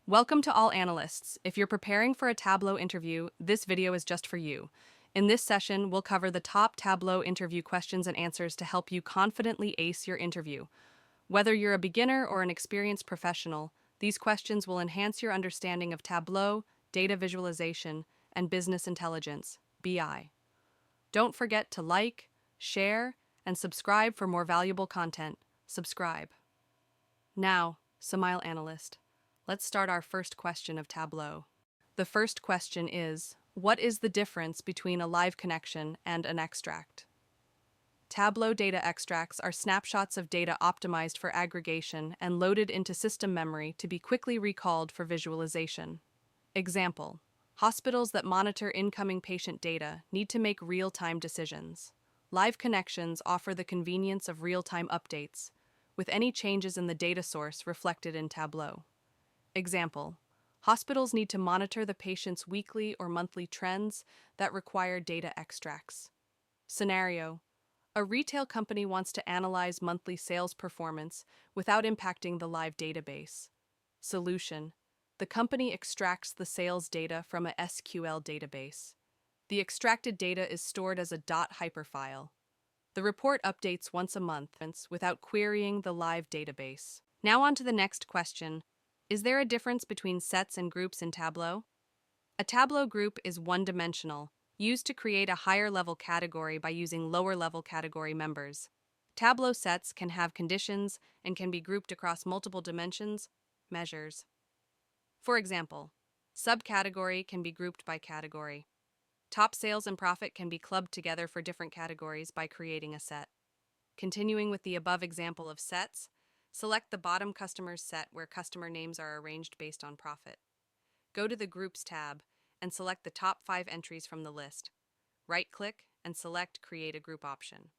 Welcome to all analysts. If you're preparing for a Tableau interview, this video is just for you. In this session, we'll cover the top Tableau interview questions and answers to help you confidently ace your interview. Whether you're a beginner or an experienced professional, these questions will enhance your understanding of Tableau, data visualization, and business intelligence, BI. Don't forget to like, share, and subscribe for more valuable content. Subscribe. Now, Smile Analyst. Let's start our first question of Tableau. The first question is, what is the difference between a live connection and an extract? Tableau data extracts are snapshots of data optimized for aggregation and loaded into system memory to be quickly recalled for visualization. Example: hospitals that monitor incoming patient data need to make real-time decisions. Live connections offer the convenience of real-time updates, with any changes in the data source reflected in Tableau. Example: hospitals need to monitor the patient's weekly or monthly trends that require data extracts. Scenario: a retail company wants to analyze monthly sales performance without impacting the live database. Solution: the company extracts the sales data from a SQL database. The extracted data is stored as a .hyperfile. The report updates once a month without querying the live database. Now on to the next question. Is there a difference between sets and groups in Tableau? A Tableau group is one-dimensional, used to create a higher-level category by using lower-level category members. Tableau sets can have conditions and can be grouped across multiple dimensions, measures. For example, subcategory can be grouped by category. Top sales and profit can be clubbed together for different categories by creating a set. Continuing with the above example of sets, select the bottom customers set where customer names are arranged based on profit. Go to the Groups tab and select the top 5 entries from the list. Right-click and select Create a Group option.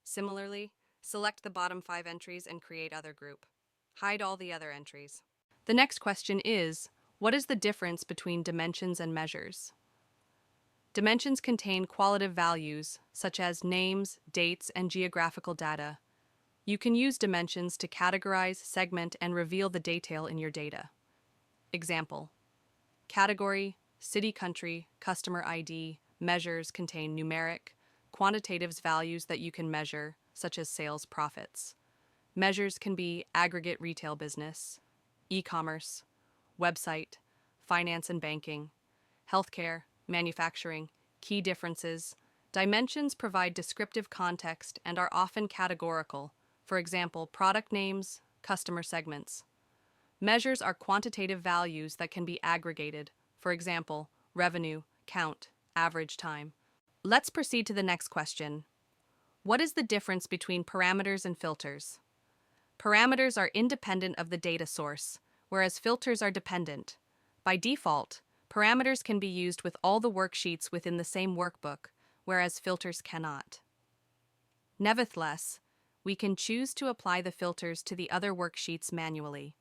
Similarly, select the bottom 5 entries and create Other Group. Hide all the other entries. The next question is, what is the difference between dimensions and measures? Dimensions contain qualitative values, such as names, dates, and geographical data. You can use dimensions to categorize, segment, and reveal the detail in your data. Example: category, city, country, customer ID, measures contain numeric, quantitative values that you can measure, such as sales profits. Measures can be aggregate retail business, e-commerce, website, finance and banking, healthcare, manufacturing. Key differences: dimensions provide descriptive context and are often categorical. For example, product names, customer segments. Measures are quantitative values that can be aggregated. For example, revenue, count, average time. Let's proceed to the next question. What is the difference between parameters and filters? Parameters are independent of the data source, whereas filters are dependent. By default, parameters can be used with all the worksheets within the same workbook, whereas filters cannot. Nevertheless, we can choose to apply the filters to the other worksheets manually.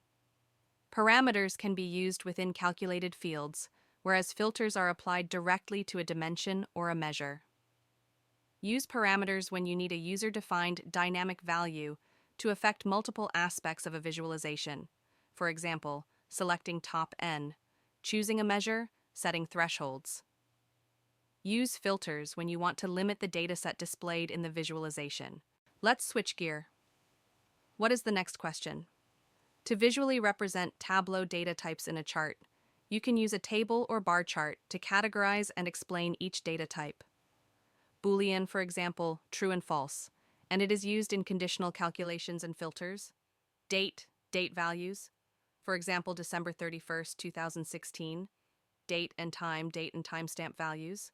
Parameters can be used within calculated fields, whereas filters are applied directly to a dimension or a measure. Use parameters when you need a user-defined dynamic value to affect multiple aspects of a visualization. For example, selecting top N, choosing a measure, setting thresholds. Use filters when you want to limit the dataset displayed in the visualization. Let's switch gear. What is the next question? To visually represent Tableau data types in a chart, you can use a table or bar chart to categorize and explain each data type. Boolean, for example, true and false, and it is used in conditional calculations and filters. Date values, for example, December 31st, 2016. Date and timestamp values,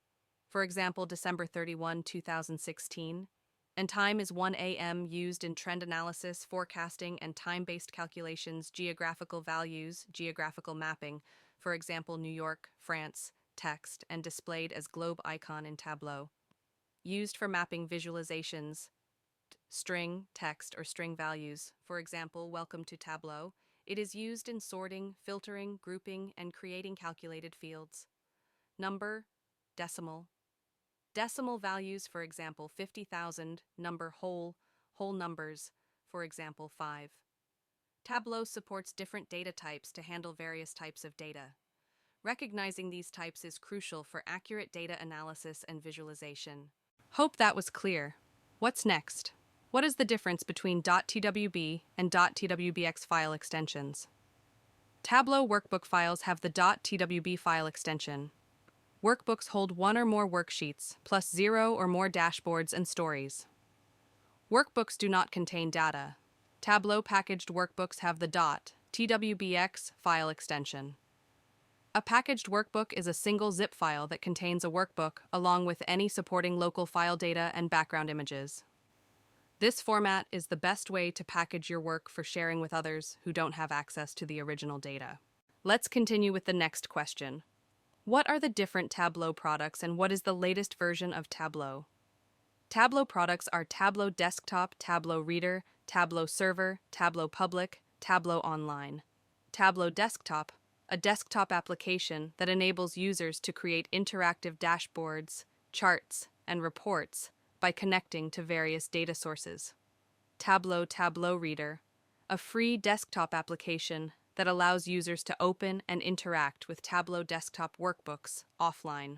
for example, December 31, 2016. And time is 1 a.m. used in trend analysis, forecasting, and time-based calculations. Geographical values, geographical mapping, for example, New York, France, text, and displayed as globe icon in Tableau. Used for mapping visualizations, string, text, or string values, for example, welcome to Tableau. It is used in sorting, filtering, grouping, and creating calculated fields. Number, decimal. Decimal values, for example, 50,000, number whole numbers, for example, 5. Tableau supports different data types to handle various types of data. Recognizing these types is crucial for accurate data analysis and visualization. Hope that was clear. What's next? What is the difference between .twb and .twbx file extensions? Tableau workbook files have the .twb file extension. Workbooks hold one or more worksheets, plus 0 or more dashboards and stories. Workbooks do not contain data. Tableau packaged workbooks have the .twbx file extension. A packaged workbook is a single zip file that contains a workbook along with any supporting local file data and background images. This format is the best way to package your work for sharing with others who don't have access to the original data. Let's continue with the next question. What are the different Tableau products and what is the latest version of Tableau? Tableau products are Tableau Desktop, Tableau Reader, Tableau Server, Tableau Public, Tableau Online. Tableau Desktop, a desktop application that enables users to create interactive dashboards, charts, and reports by connecting to various data sources. Tableau Reader, a free desktop application that allows users to open and interact with Tableau desktop workbooks offline.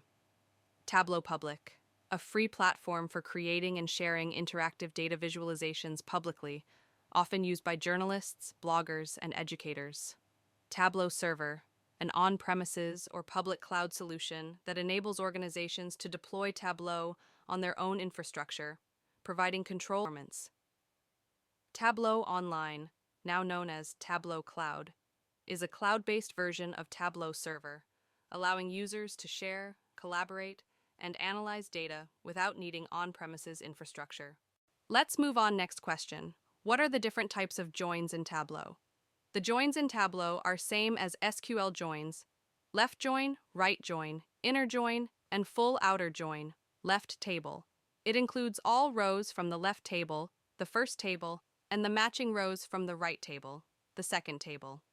Tableau Public, a free platform for creating and sharing interactive data visualizations publicly, often used by journalists, bloggers, and educators. Tableau Server, an on-premises or public cloud solution that enables organizations to deploy Tableau on their own infrastructure, providing control performance. Tableau Online, now known as Tableau Cloud, is a cloud-based version of Tableau Server, allowing users to share, collaborate, and analyze data without needing on-premises infrastructure. Let's move on next question. What are the different types of joins in Tableau? The joins in Tableau are same as SQL joins: left join, right join, inner join, and full outer join, left table. It includes all rows from the left table, the first table, and the matching rows from the right table, the second table.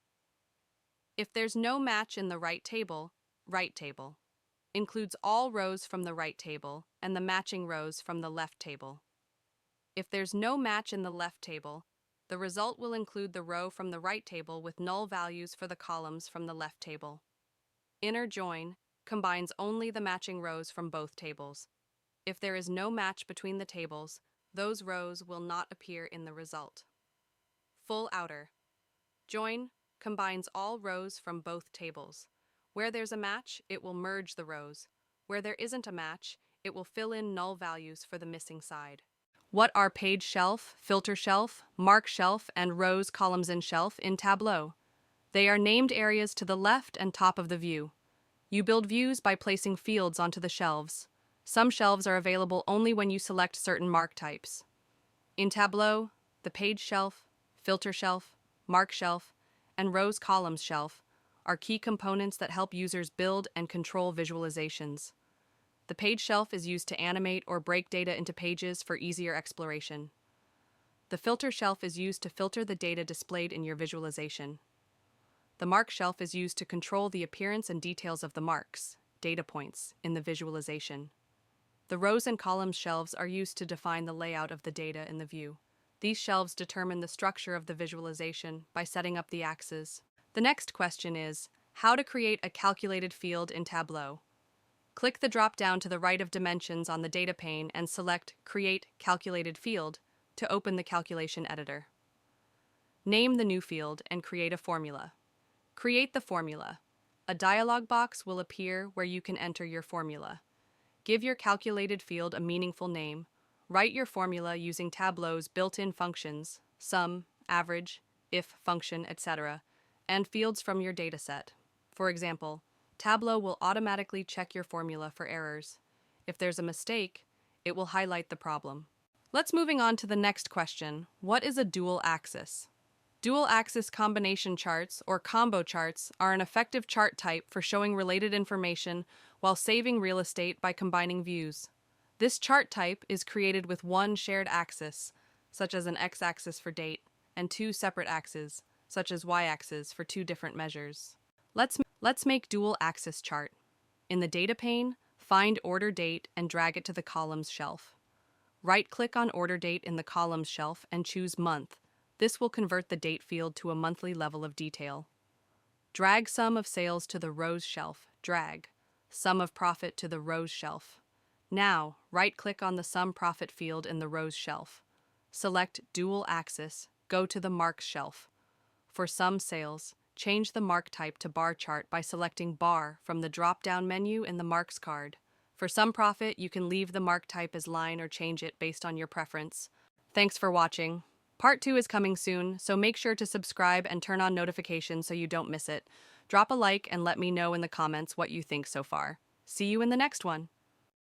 If there's no match in the right table, includes all rows from the right table and the matching rows from the left table. If there's no match in the left table, the result will include the row from the right table with null values for the columns from the left table. Inner join combines only the matching rows from both tables. If there is no match between the tables, those rows will not appear in the result. Full outer join combines all rows from both tables. Where there's a match, it will merge the rows. Where there isn't a match, it will fill in null values for the missing side. What are page shelf, filter shelf, mark shelf, and rows, columns, and shelf in Tableau? They are named areas to the left and top of the view. You build views by placing fields onto the shelves. Some shelves are available only when you select certain mark types. In Tableau, the page shelf, filter shelf, mark shelf, and rows columns shelf are key components that help users build and control visualizations. The page shelf is used to animate or break data into pages for easier exploration. The filter shelf is used to filter the data displayed in your visualization. The mark shelf is used to control the appearance and details of the marks, data points, in the visualization. The rows and columns shelves are used to define the layout of the data in the view. These shelves determine the structure of the visualization by setting up the axes. The next question is, how to create a calculated field in Tableau. Click the drop-down to the right of Dimensions on the data pane and select Create Calculated Field to open the calculation editor. Name the new field and create a formula. Create the formula. A dialog box will appear where you can enter your formula. Give your calculated field a meaningful name. Write your formula using Tableau's built-in functions, sum, average, if function, etc., and fields from your dataset. For example, Tableau will automatically check your formula for errors. If there's a mistake, it will highlight the problem. Let's moving on to the next question. What is a dual axis? Dual axis combination charts, or combo charts, are an effective chart type for showing related information while saving real estate by combining views. This chart type is created with one shared axis, such as an x-axis for date, and two separate axes, such as y-axis for two different measures. Let's make dual axis chart. In the data pane, find order date and drag it to the columns shelf. Right-click on order date in the columns shelf and choose month, This will convert the date field to a monthly level of detail. Drag sum of sales to the rows shelf. Drag. Sum of profit to the rows shelf. Now, right-click on the sum profit field in the rows shelf. Select Dual Axis. Go to the Marks shelf. For sum sales, change the mark type to bar chart by selecting Bar from the drop-down menu in the Marks card. For sum profit, you can leave the mark type as line or change it based on your preference. Thanks for watching. Part 2 is coming soon, so make sure to subscribe and turn on notifications so you don't miss it. Drop a like and let me know in the comments what you think so far. See you in the next one.